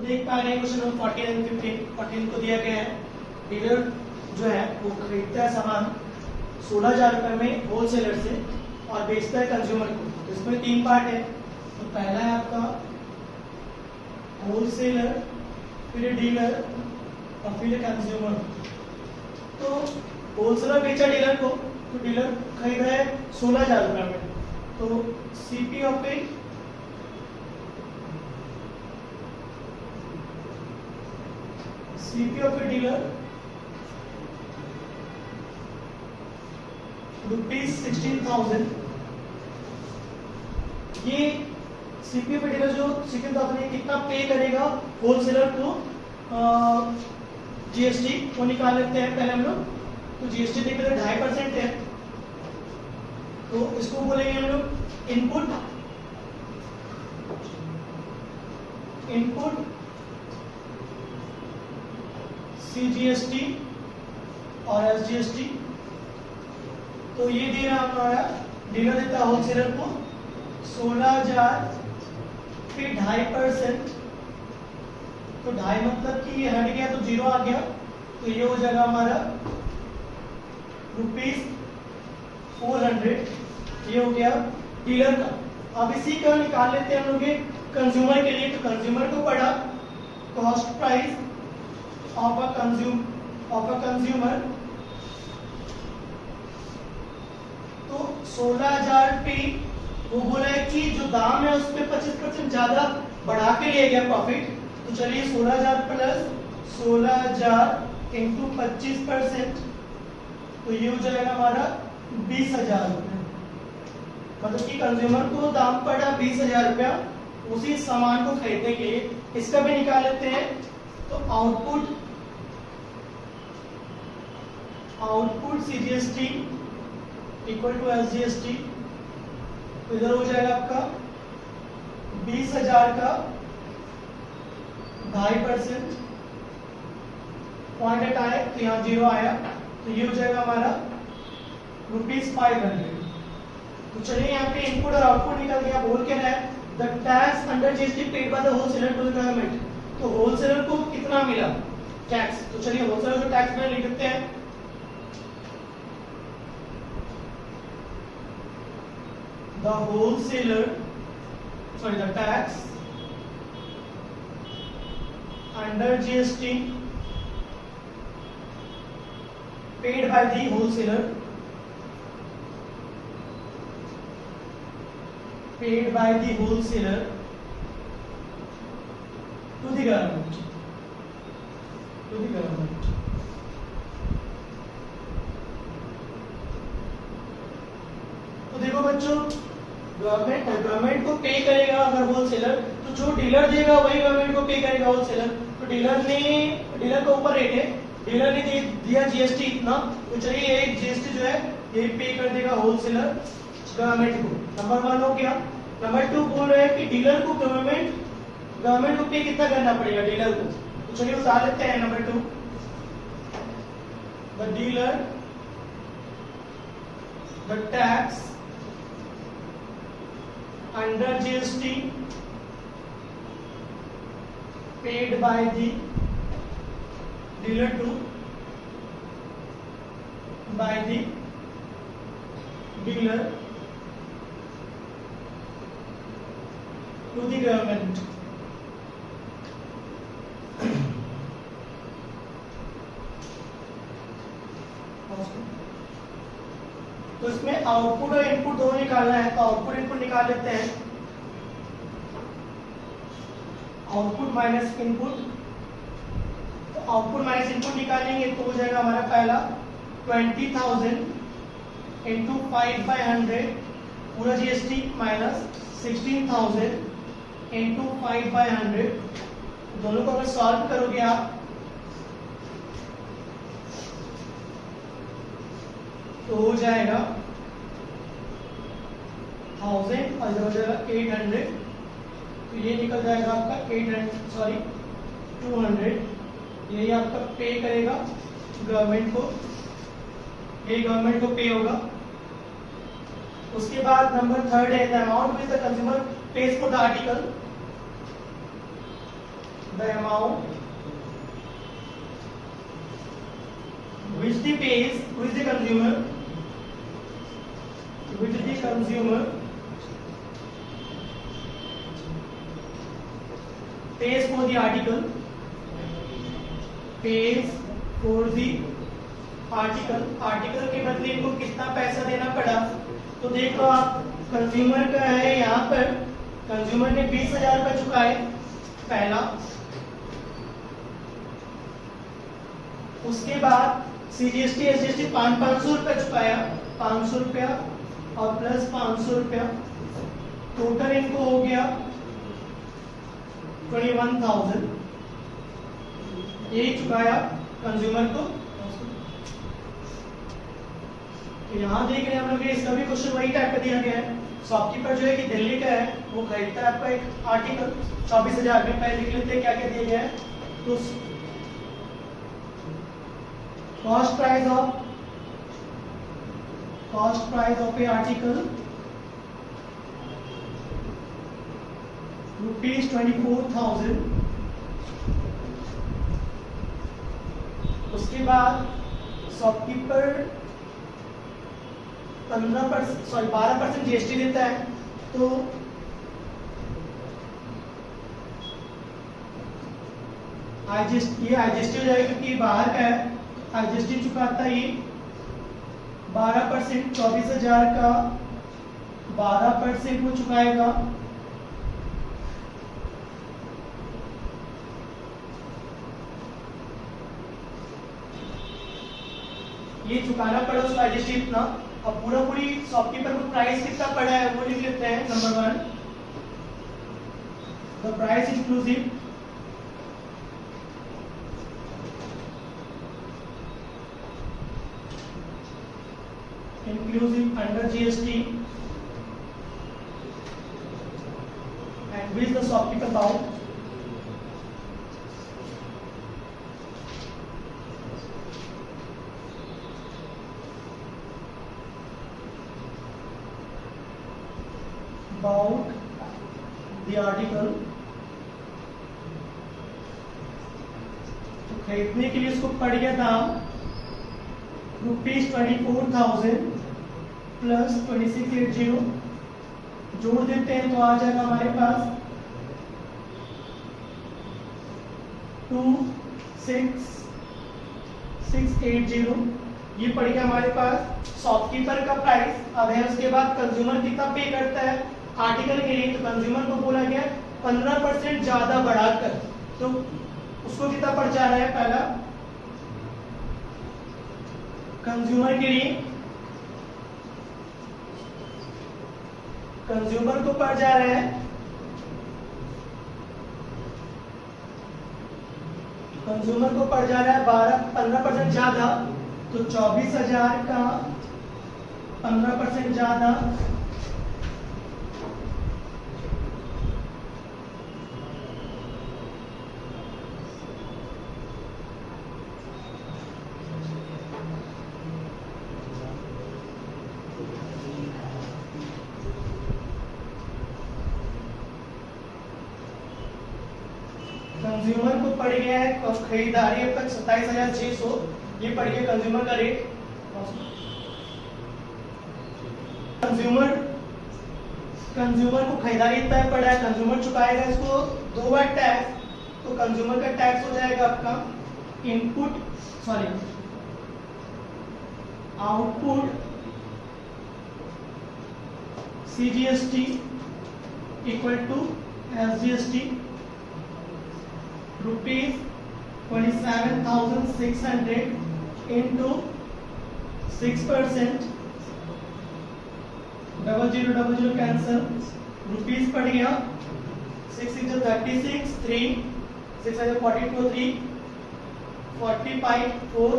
देख पा रहे हैं क्वेश्चन नंबर 14 एंड 14 को दिया गया है डीलर जो है वो खरीदता है सामान 16,000 रुपए में होलसेलर से और बेचता है कंज्यूमर को। तो इसमें 3 पार्ट है। तो पहला है आपका होलसेलर, फिर डीलर और फिर कंज्यूमर। तो होलसेलर बेचा डीलर को, तो डीलर खरीद रहा है 16,000 रुपए में। तो सीपी ऑफ ए डीलर ₹16,000। ये सीपीओ पे डीलर जो 16,000 ये कितना पे करेगा होलसेलर को जीएसटी को निकाल लेते हैं पहले हम लोग। तो जीएसटी देख लेते 2.5% है, तो इसको बोलेंगे हम लोग इनपुट सीजीएसटी और एसजीएसटी। तो ये दे रहा हमारा डीलर देता है होलसेलर को 16,000 फिर 2.5%। तो 2.5 मतलब कि ये हट गया तो 0 आ गया, तो ये हो जाएगा हमारा ₹400। ये हो गया डीलर का। अब इसी का निकाल लेते हैं हम लोग कंज्यूमर के लिए। तो कंज्यूमर को पड़ा cost price of a consumer. तो 16,000 पे वो बोला है कि जो दाम है उस पर 25% ज्यादा बढ़ा के लिया गया प्रॉफिट। तो चलिए 16,000 प्लस 16,000 इंटू 25%, तो ये हो जाएगा हमारा 20,000 रुपये। मतलब कि कंज्यूमर को दाम पड़ा 20,000 रुपया उसी सामान को खरीदने के लिए। इसका भी निकाल लेते हैं। तो output CGST equal to SGST. तो इधर हो जाएगा आपका 20,000 का 2.5%। पॉइंट एट आए तो यहाँ 0 आया, तो ये हो जाएगा हमारा ₹500। तो चलिए यहाँ पे इनपुट और आउटपुट निकल गया। बोल के रहा है the tax under GST paid by the wholesaler to the government. तो होलसेलर को कितना मिला टैक्स। तो चलिए होलसेलर को टैक्स में लिख देते हैं। the tax under GST paid by the wholesaler to the government तो देखो बच्चों, गवर्नमेंट को पे करेगा अगर होलसेलर, तो जो डीलर देगा वही गवर्नमेंट को पे करेगा होलसेलर। तो डीलर का ऊपर रेट है, डीलर ने दिया जीएसटी इतना, तो चलिए ये जीएसटी जो है ये पे कर देगा होलसेलर गवर्नमेंट को। नंबर 1 हो गया। नंबर 2 बोल रहे हैं कि डीलर को गवर्नमेंट को पे कितना करना पड़ेगा डीलर को। तो चलिए उतार लेते हैं। Number 2 the dealer the tax under GST paid by the dealer to the government। तो इसमें आउटपुट और इनपुट दोनों निकालना है। तो आउटपुट इनपुट निकाल लेते हैं। Output minus input. तो आउटपुट माइनस इनपुट निकालेंगे तो हो जाएगा हमारा पहला 20,000 इंटू 5/100 पूरा जीएसटी माइनस 16,000 इंटू 5/100। दोनों को अगर सॉल्व करोगे आप तो हो जाएगा 1000 और हो जाएगा 800। तो ये निकल जाएगा आपका 200। यही आपका पे करेगा गवर्नमेंट को, ये गवर्नमेंट को पे होगा। उसके बाद नंबर 3 है the amount which the consumer page for the article. the amount which the pays, which the consumer pays for the article, article के बदले इनको कितना पैसा देना पड़ा। तो देखो आप, कंज्यूमर का है यहाँ पर, कंज्यूमर ने 20,000 रुपये चुकाए पहला, उसके बाद CGST SGST 500 रुपये चुकाया, 500 रुपया और प्लस 500 रुपया, टोटल इनको हो गया 21,000 ये चुकाया कंज्यूमर को। तो यहाँ देख रहे हैं हम लोग, इसका भी क्वेश्चन वही टाइप का दिया गया है। शॉपकीपर जो है कि दिल्ली का है, वो खरीदता है आपका एक आर्टिकल 24,000 में। पहले लिख लेते हैं क्या क्या दिया गया है। तो cost price of A article ₹24,000। उसके बाद शॉपकीपर 12% GST देता है। तो ये IGST हो जाएगा क्योंकि बाहर का है। IGST चुकाता है ये 12%, 24,000 का 12% वो चुकाएगा। ये चुकाना पड़ा उसको IGST इतना। अब पूरी शॉपकीपर को प्राइस कितना पड़ा है वो लिख लेते हैं। Number 1, the price inclusive under GST and which the shopkeeper bound the article। तो खरीदने के लिए उसको पड़ गया दाम ₹24,000 प्लस 2680 जोड़ देते हैं तो आ जाएगा हमारे पास 26,680। ये पड़ गया हमारे पास शॉपकीपर का प्राइस। अब है उसके बाद कंज्यूमर कितना पे करता है आर्टिकल के लिए। तो कंज्यूमर को बोला गया 15% ज्यादा बढ़ाकर, तो उसको कितना पड़ जा रहा है। पहला कंज्यूमर के लिए, कंज्यूमर को पड़ जा रहा है 15% ज्यादा। तो 24,000 का 15% ज्यादा कंज्यूमर को पड़ गया है खरीदारी अब तक 27,600। ये पड़ गया कंज्यूमर का रेट। कंज्यूमर को खरीदारी इतना पड़ा है, कंज्यूमर चुकाएगा इसको 2 बार टैक्स। तो कंज्यूमर का टैक्स हो जाएगा आपका output CGST equal to SGST ₹27,600 into 6%, 0000 कैंसल, रुपीज पड़ गया 6 into 36 3 6 into 42 3 45 4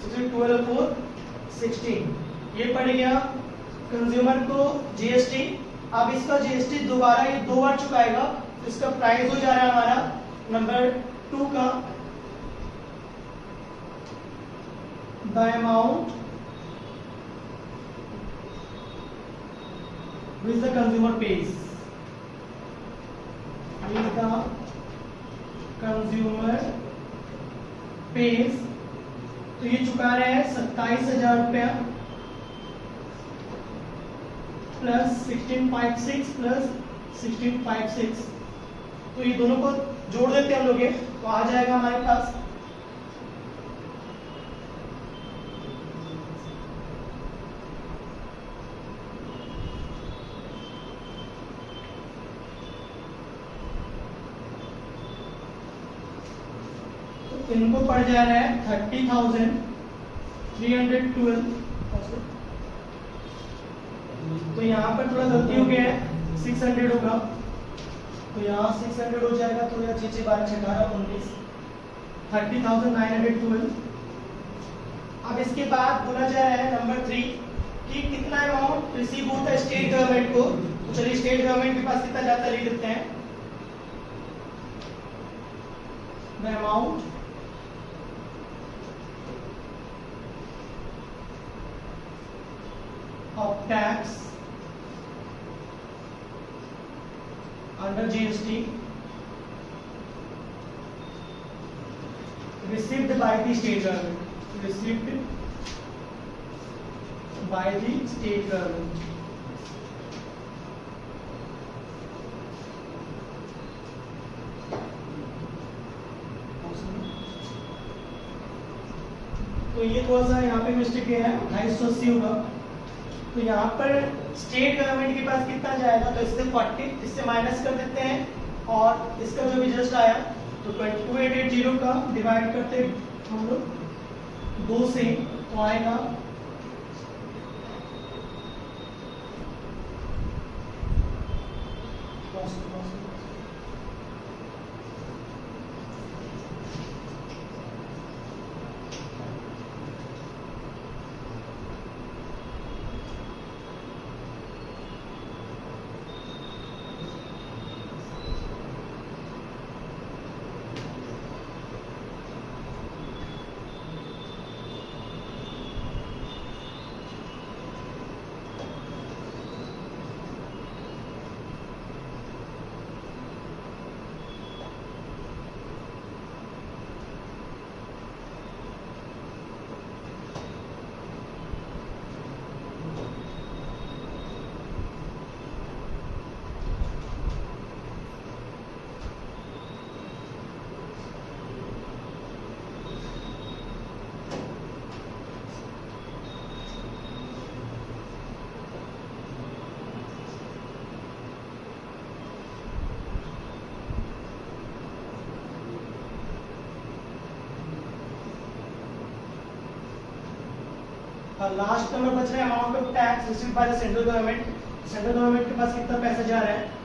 6 into 12 4 16। ये पड़ गया कंज्यूमर को GST। अब इसका GST दोबारा ये 2 बार चुकाएगा। इसका प्राइस हो जा रहा है हमारा नंबर 2 का the amount which the consumer pays is the consumer page, तो ये चुका रहे हैं 27,000 रुपया प्लस 1656 प्लस 1656, तो ये दोनों को जोड़ देते हैं हम लोग, ये तो आ जाएगा हमारे पास इनको पड़ जा रहा है 30,312। तो यहाँ पर थोड़ा गलती हो गया है, 600 होगा, तो यहाँ 600 हो जाएगा, थोड़ा 6 6 12 18 19, 30,912। अब इसके बाद बोला जा रहा है नंबर 3 कि कितना अमाउंट रिसीव होता है स्टेट गवर्नमेंट को। तो चलिए स्टेट गवर्नमेंट के पास कितना जाता है लिख देते हैं, the amount of tax under GST received by the state government, received by the state government। तो ये थोड़ा सा यहाँ पे मिस्टेक है, 280 होगा। तो यहाँ पर स्टेट गवर्नमेंट के पास कितना जाएगा, तो इससे 40 इससे माइनस कर देते हैं, और इसका जो भी जस्ट आया तो 2880 का डिवाइड करते हम लोग 2 से, तो आएगा लास्ट नंबर बच रहा है amount of tax received by the central government. Central government के पास कितना पैसा जा रहा है,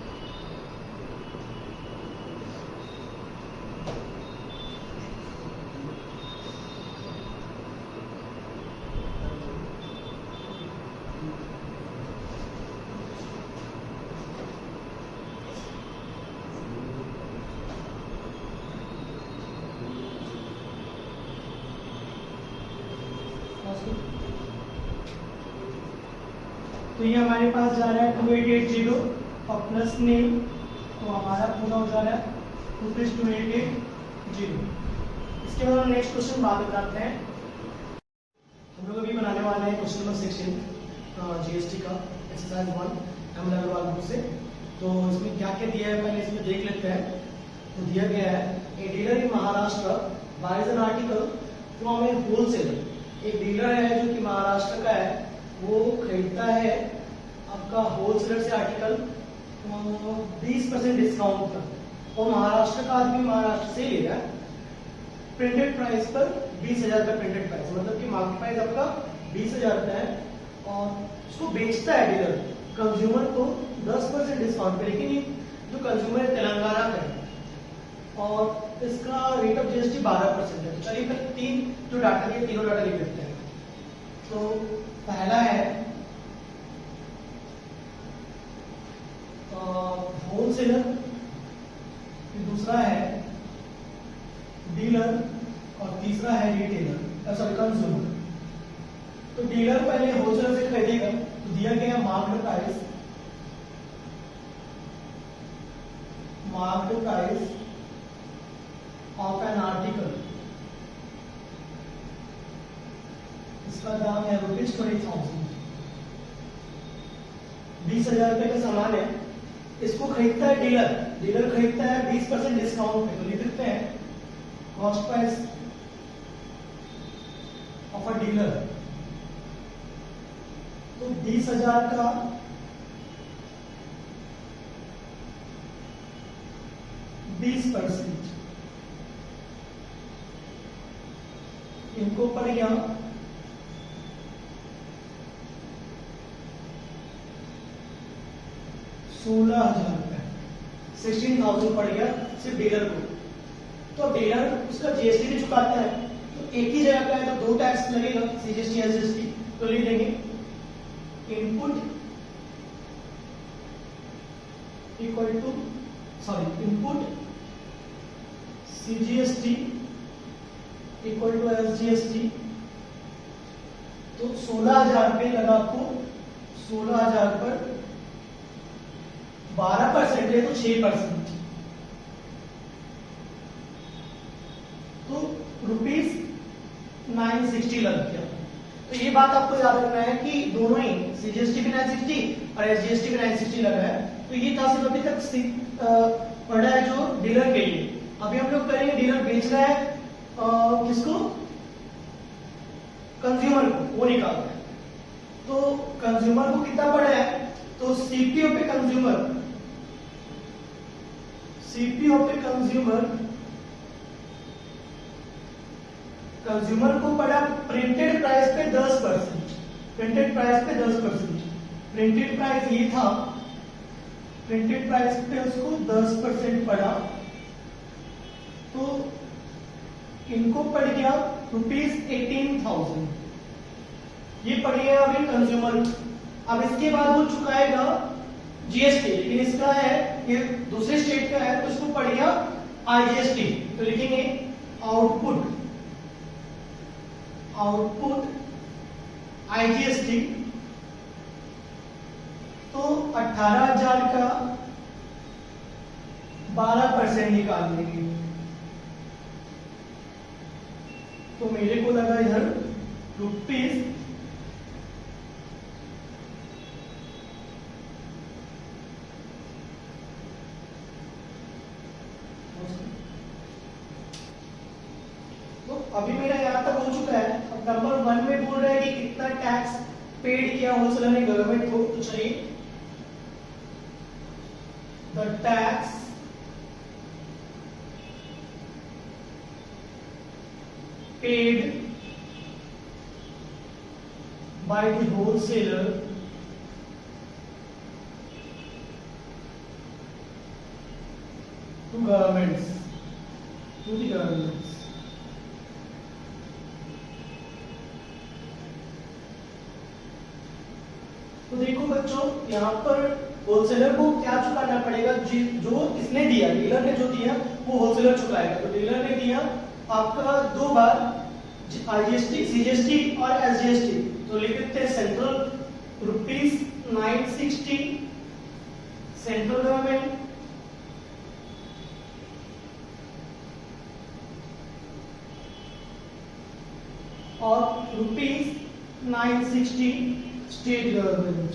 तो ये हमारे पास जा रहा है 2880 और प्लस नेम, तो हमारा पूरा हो जा रहा है ₹2880। इसके बाद हम नेक्स्ट क्वेश्चन बाद में बनाते हैं। हम लोग अभी बनाने वाले हैं क्वेश्चन नंबर 16 जीएसटी का एक्सरसाइज 1 एम अग्रवाल बुक से। तो इसमें क्या क्या दिया है पहले इसमें देख लेते हैं। तो दिया गया है a dealer in Maharashtra buys an article from a wholesaler. एक डीलर है जो कि महाराष्ट्र का है, वो खरीदता है आपका होलसेलर से आर्टिकल 20% डिस्काउंट पर, और महाराष्ट्र का आदमी महाराष्ट्र से ले रहा है प्रिंटेड प्राइस पर 20,000 का प्रिंटेड प्राइस, मतलब कि मार्केट प्राइस आपका 20,000 रुपया है, और उसको बेचता है डीलर कंज्यूमर को 10% डिस्काउंट पे। लेकिन ये जो कंज्यूमर है तेलंगाना का है और इसका रेट ऑफ जीएसटी 12% है। तो चलिए फिर तीन जो डाटा दिए तीनों डाटा लिख देते हैं। तो पहला है होलसेलर, दूसरा है डीलर और तीसरा है रिटेलर सॉरी कंज्यूमर। तो डीलर पहले होलसेलर से खरीदेगा, तो दिया गया market price of an article, इसका दाम है ₹20,000। 20,000 रुपए का सामान है, इसको खरीदता है डीलर, डीलर खरीदता है 20% डिस्काउंट पे, तो लिख देते हैं cost price of a dealer. तो 20,000 का 20% इनको पड़ गया 16,000 रुपए, 16,000 पड़ गया सिर्फ डीलर को। तो डीलर उसका जीएसटी भी चुकाता है, तो एक ही जगह का है तो 2 टैक्स लगेगा, सीजीएसटी एसजीएसटी। तो लिख देंगे input equal to input CGST equal to SGST. तो 16,000 रुपये लगा आपको, 16,000 पर 12% है तो 6%, तो ₹960 लग गया। तो ये बात आपको याद रखना है कि दोनों ही सीजीएसटी भी 960 और एसजीएसटी भी 960 लगा है। तो ये था सिर्फ अभी तक पड़ा है जो डीलर के लिए। अभी हम लोग करेंगे डीलर बेच रहा है किसको, कंज्यूमर को, वो निकालना है। तो कंज्यूमर को कितना पड़ा है, तो सीपीओ पे कंज्यूमर कंज्यूमर को पड़ा प्रिंटेड प्राइस पे 10%, प्रिंटेड प्राइस पे 10%, प्रिंटेड प्राइस ये था, प्रिंटेड प्राइस पे उसको 10% पड़ा, तो इनको पड़ गया ₹18,000, ये पड़ गया अभी कंज्यूमर। अब इसके बाद वो चुकाएगा जीएसटी, लेकिन इसका है ये दूसरे स्टेट का है तो इसको पड़ गया आईजीएसटी। तो लिखेंगे आउटपुट आईजीएसटी। तो 18,000 का 12% निकाल लेंगे, तो मेरे को लगा इधर ₹, तो अभी मेरा यहां तक हो चुका है। अब नंबर 1 में बोल रहा है कि कितना टैक्स पेड किया होलसेलर ने गवर्नमेंट को। तो चलिए, the tax paid by the wholesaler to governments, to the governments। तो देखो बच्चों, यहाँ पर होलसेलर को क्या चुकाना पड़ेगा, जो इसने दिया, डीलर ने जो दिया वो होलसेलर चुकाएगा। तो डीलर ने दिया आपका 2 बार आईजीएसटी, सीजीएसटी और एसजीएसटी। तो लिख देते हैं सेंट्रल ₹960 सेंट्रल गवर्नमेंट, और ₹960 स्टेट गवर्नमेंट।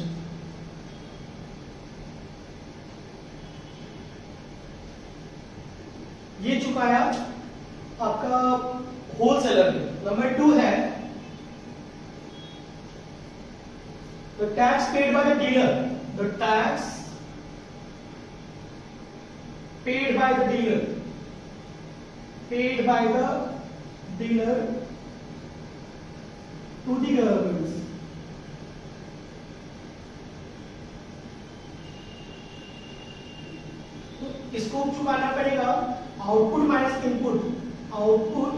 ये चुकाया आपका होलसेलर ने। नंबर 2 है the tax paid by the dealer, the tax paid by the dealer to the governments। तो इसको चुकाना पड़ेगा output minus input, output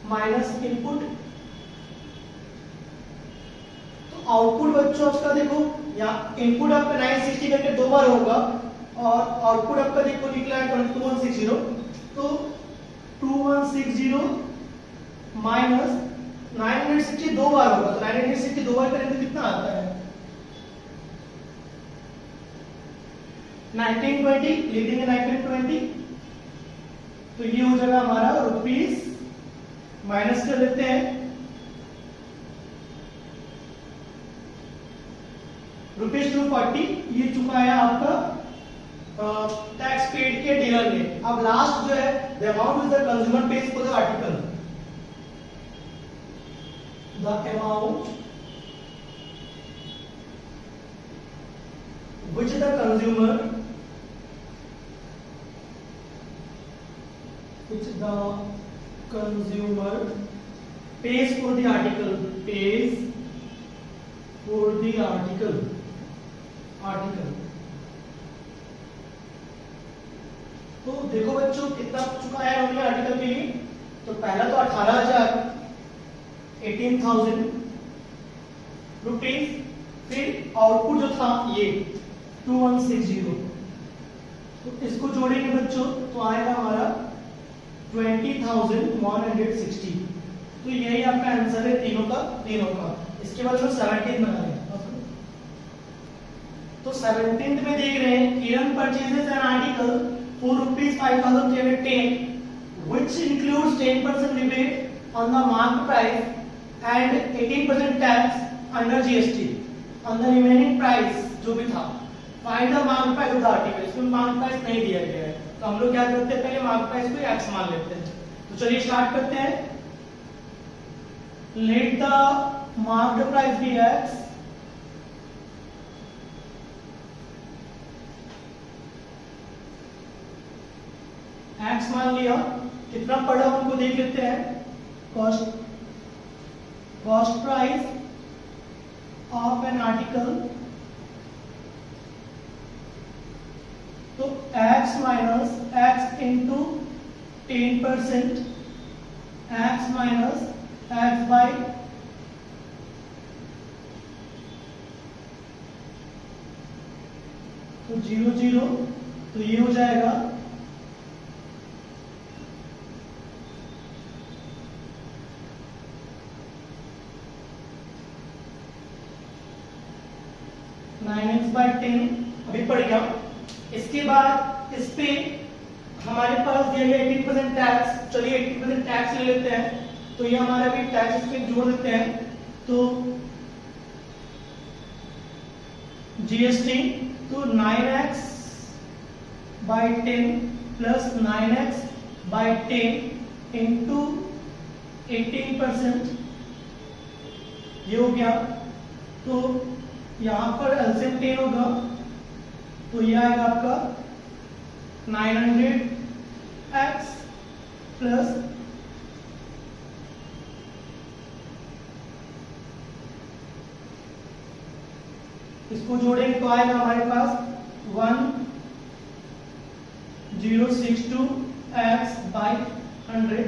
minus input. तो आउटपुट बच्चों आपका देखो, यहाँ इनपुट आपका 960 करके 2 बार होगा, और आउटपुट आपका देखो निकला है 2160। तो 2160 माइनस 960 2 बार होगा, तो 960 2 बार करेंगे तो कितना आता है 1920, लिख देंगे 1920 तो ये हो जाएगा हमारा रुपीस, माइनस कर लेते हैं ₹240, ये चुका है आपका टैक्स पेड के डीलर ने। अब लास्ट जो है the amount which the consumer page for the article, the amount which the consumer pays for the article, pays for the article। तो देखो बच्चों कितना चुका है हमने आर्टिकल के लिए। तो पहला तो 18,000, 18,000 रुपीज, फिर आउटपुट जो था ये 2160। तो इसको जोड़ेंगे बच्चों तो आएगा हमारा 20,160। तो यही आपका आंसर है तीनों का। इसके बाद हम 17 बनाएंगे। तो 17 में देख रहे हैं Kiran purchases an article for ₹5,310 which includes 10% rebate on the marked price and 18% tax under GST on the remaining price जो भी था। find the marked price of the article। इसमें marked price नहीं दिया गया है, तो हम लोग क्या करते हैं, पहले marked price को x मान लेते हैं। तो चलिए स्टार्ट करते हैं। let the marked price be x, x मान लिया, कितना पड़ा उनको देख लेते हैं। Cost price of an article, तो x minus x into 10%, x minus x by तो 0, तो ये हो जाएगा 9x/10 अभी पड़ गया। इसके बाद इस पे हमारे पास दिया गया 18% टैक्स। चलिए 18% टैक्स ले लेते हैं, तो ये हमारा भी टैक्स इस पे जोड़ देते हैं। तो जीएसटी, तो 9x/10 प्लस 9x/10 इंटू 18% ये हो गया। तो यहां पर एलसीएम 10 होगा, तो ये आएगा आपका 900x प्लस इसको जोड़ेंगे तो आएगा हमारे पास 1062x/100।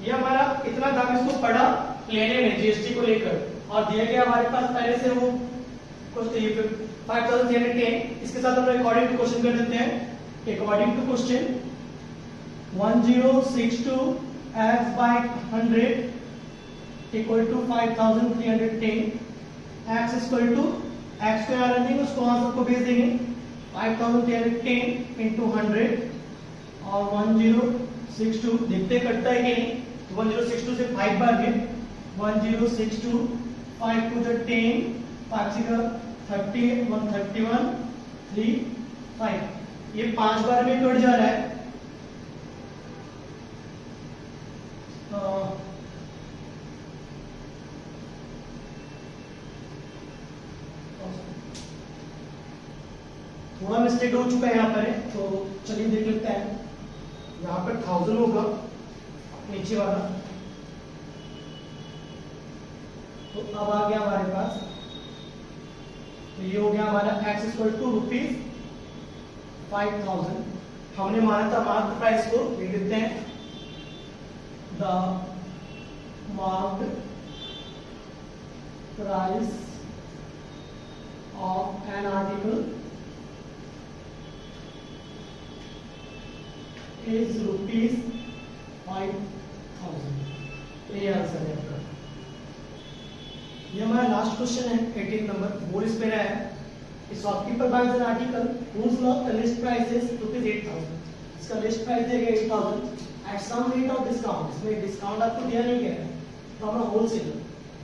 ये हमारा इतना दाम इसको पड़ा लेने में जीएसटी को लेकर, और दिया गया हमारे पास पहले से वो 5,310। इसके साथ हम लोग अकॉर्डिंग टू क्वेश्चन कर देते हैं। According to question 1062x/100 equal to 5,310। x equal to x को यहाँ रख देंगे, उसको वहां सबको भेज देंगे 5,310 इंटू 100 और 1062 देखते कटता है कि नहीं। तो 1062 से 5 बार में 1062 5 to the 10 5 6 30 131 3 5 ये 5 बार में कट जा रहा है। थोड़ा मिस्टेक हो चुका है यहाँ पर है, तो चलिए देख लेते हैं। यहाँ पर 1000 होगा नीचे वाला, तो अब आ गया हमारे पास। तो ये हो गया हमारा x इक्वल टू ₹5,000। हमने माना था मार्क्ड प्राइस को, लिख देते हैं the marked price of an article is ₹5,000। ये आंसर है आपका। ये हमारा लास्ट क्वेश्चन है 18 नंबर, वो इस पे रहा है। Shopkeeper buys an article whose list price is ₹8,000। इसका लिस्ट प्राइस दिया गया 8,000 at some rate of discount, इसमें डिस्काउंट आपको दिया नहीं गया है फ्रॉम अ होलसेलर,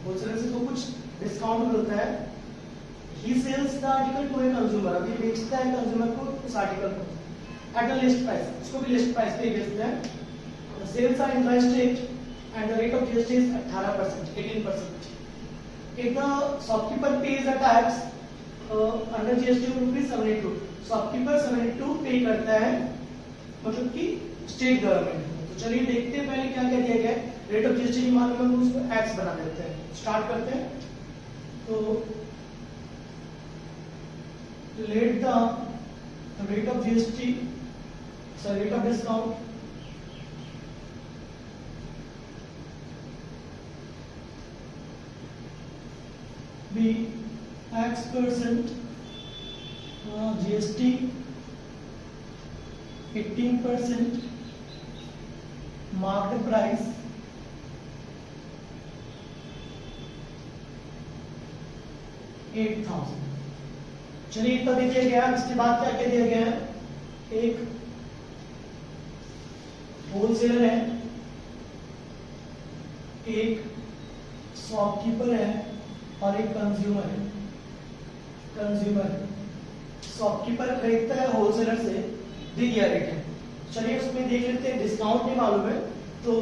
होलसेलर से तो कुछ डिस्काउंट मिलता है। He sells the article to a consumer, अभी बेचता है कंज्यूमर को उस आर्टिकल को एट अ लिस्ट प्राइस, उसको भी लिस्ट प्राइस पे बेचता है। Sales are interest rate and the rate of GST is 18%, 18%. If the shopkeeper pays a tax under GST of ₹72, shopkeeper 72 पे करता है, मतलब कि स्टेट गवर्नमेंट को। तो चलिए देखते हैं पहले क्या क्या दिया गया है। रेट ऑफ जीएसटी नहीं मालूम है तो उसको एक्स बना देते हैं, स्टार्ट करते हैं। तो let the rate of GST, sorry rate of discount be X%, GST 18%, marked price 8,000। चलिए इतना दे दिया गया। इसके बाद क्या क्या दिया गया है, एक होलसेलर है, एक शॉपकीपर है और एक कंज्यूमर है। कंज्यूमर शॉपकीपर खरीदता है होलसेलर से, दे दिया रेट है। चलिए उसमें देख लेते हैं, डिस्काउंट नहीं मालूम है तो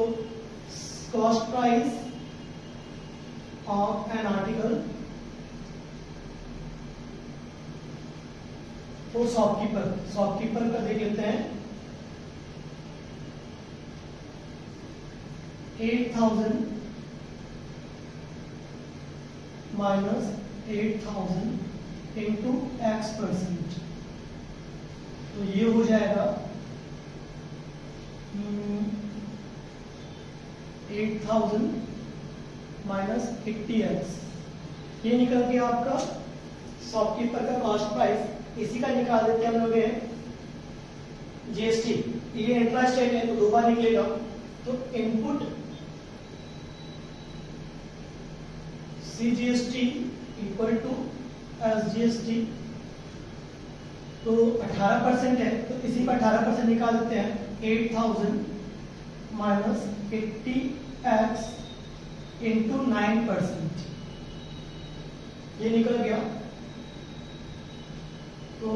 cost price of an article for shopkeeper, shopkeeper का देख लेते हैं 8,000 माइनस 8,000 इंटू X%, तो ये हो जाएगा 8,000 माइनस 80x, ये निकल गया आपका शॉपकीपर का कॉस्ट प्राइस। इसी का निकाल देते हैं हम लोग जीएसटी, ये इंटरेस्ट रेट है तो दो बार निकलेगा। तो input CGST equal to SGST, तो 18% है तो इसी का 18% निकाल देते हैं। 8,000 माइनस 80x इंटू 9%, ये निकल गया। तो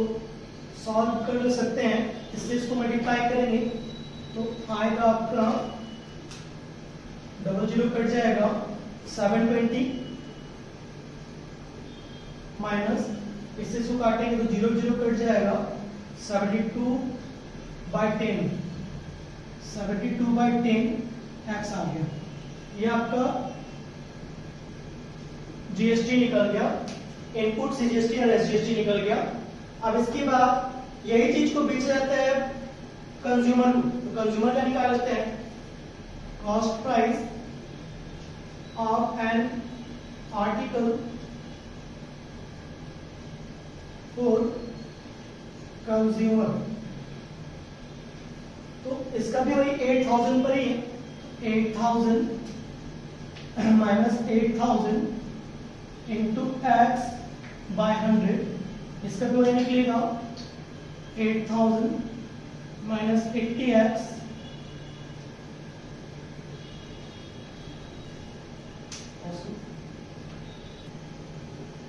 सॉल्व कर सकते हैं, इससे इसको मल्टीप्लाई करेंगे तो आएगा आपका 00 कट जाएगा 720 माइनस इससे इसको काटेंगे तो 0 कट जाएगा 72/10, 72/10 एक्स आ गया। ये आपका जीएसटी निकल गया, इनपुट सीजीएसटी और एसजीएसटी निकल गया। अब इसके बाद यही चीज को बेचा जाता है कंज्यूमर को, तो कंज्यूमर का निकाल लेते हैं। Cost price of an article for consumer, तो इसका भी वही 8,000 पर ही है। 8,000 माइनस 8,000 इंटू X/100, इसका भी वही निकलेगा 8,000 माइनस 80x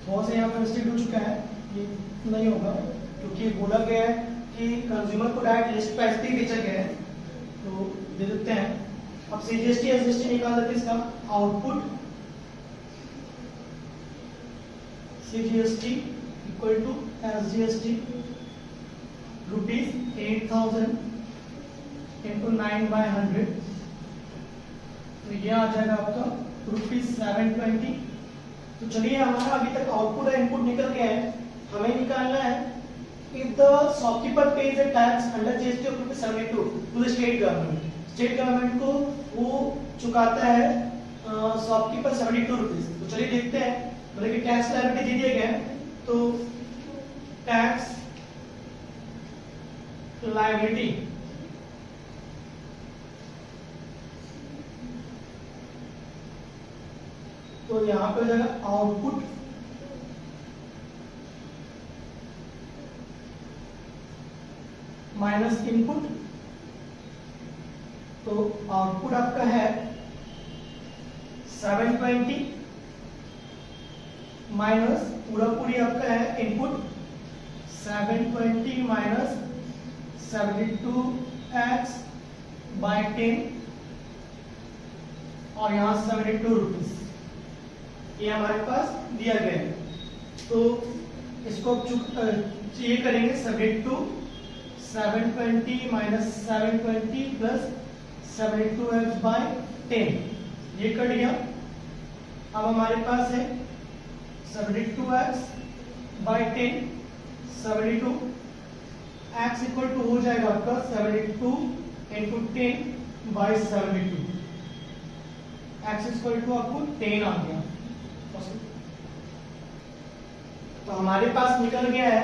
थोड़ा सा यहाँ पर मिस्टेक हो चुका है, ये नहीं होगा क्योंकि बोला गया है कि कंज्यूमर को डायरेक्ट लिस्ट प्राइस पे बेचा गया है, तो दे देते हैं। अब सीजीएसटी एसजीएसटी निकाल देते हैं। इसका output CGST equal to SGST rupees 8,000 into 9/100, तो ये आ जाएगा आपका रुपीज 720। तो चलिए हमारा अभी तक आउटपुट और इनपुट निकल गया है, हमें निकालना है if the shopkeeper pays a tax under GST of ₹72 to the state government, state government को वो चुकाता है शॉपकीपर 72 रुपीज। तो चलिए देखते हैं, मतलब कि टैक्स लायबिलिटी दे दिया गया है, तो टैक्स लायबिलिटी तो यहां पे हो जाएगा आउटपुट माइनस इनपुट, तो आउटपुट आपका है 720 माइनस पूरी आपका है इनपुट 720 माइनस 72x बाय 10 और यहाँ 72 रुपीज ये हमारे पास दिया गया है। तो इसको ये करेंगे 720 माइनस 720 प्लस 72x बाय 10 ये कर लिया। अब हमारे पास है 72x bye 10 72 x equal to हो जाएगा आपका 72 into 10 by 72 x equal to आपको 10 आ गया। तो हमारे पास निकल गया है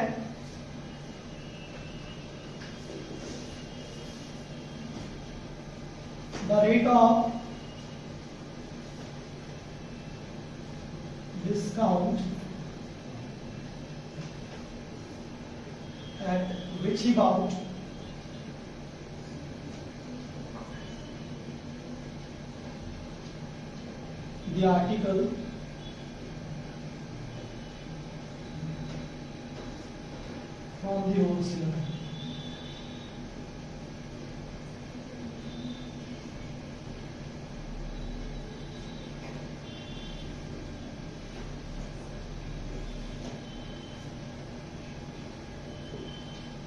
the rate of discount at which he bought the article from the wholesaler.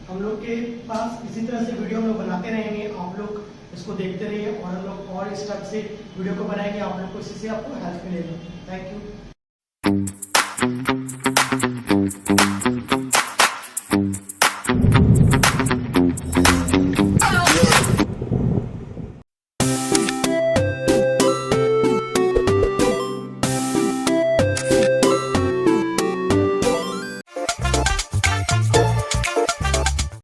हम लोग के पास इसी तरह से वीडियो हम लोग बनाते रहेंगे, आप लोग इसको देखते रहिए और हम लोग और इस टाइप से वीडियो को बनाएंगे, आप लोग को इससे आपको हेल्प मिलेगा। Thank you.